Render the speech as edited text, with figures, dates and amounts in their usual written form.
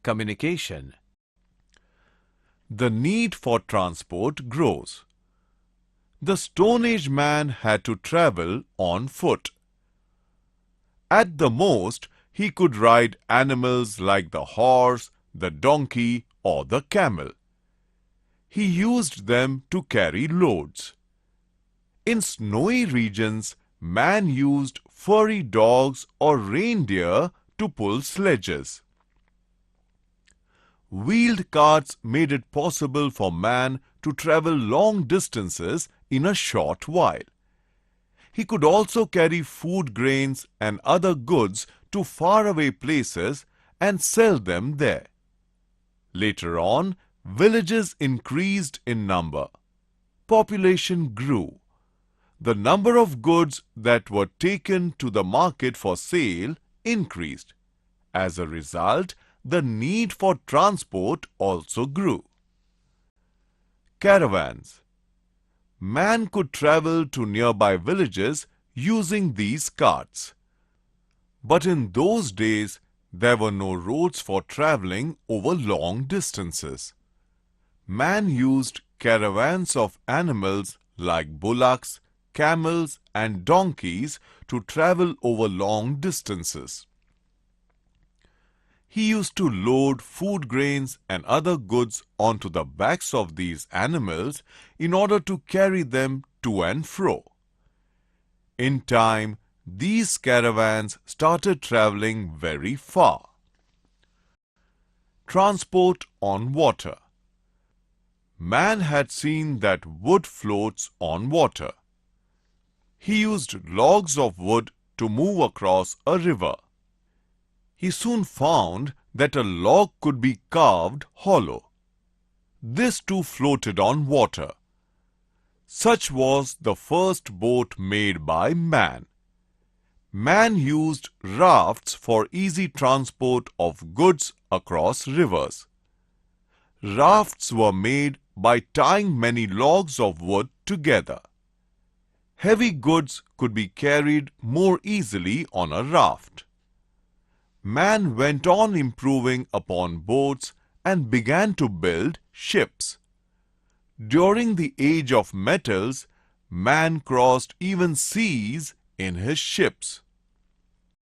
Communication. The need for transport grows. The Stone Age man had to travel on foot. At the most, he could ride animals like the horse, the donkey, or the camel. He used them to carry loads. In snowy regions, man used furry dogs or reindeer to pull sledges. Wheeled carts made it possible for man to travel long distances in a short while. He could also carry food grains and other goods to faraway places and sell them there. Later on, villages increased in number. Population grew. The number of goods that were taken to the market for sale increased. As a result, the need for transport also grew. Caravans. Man could travel to nearby villages using these carts. But in those days, there were no roads for traveling over long distances. Man used caravans of animals like bullocks, camels, and donkeys to travel over long distances. He used to load food grains and other goods onto the backs of these animals in order to carry them to and fro. In time, these caravans started traveling very far. Transport on water. Man had seen that wood floats on water. He used logs of wood to move across a river. He soon found that a log could be carved hollow. This too floated on water. Such was the first boat made by man. Man used rafts for easy transport of goods across rivers. Rafts were made by tying many logs of wood together. Heavy goods could be carried more easily on a raft. Man went on improving upon boats and began to build ships. During the age of metals, man crossed even seas in his ships.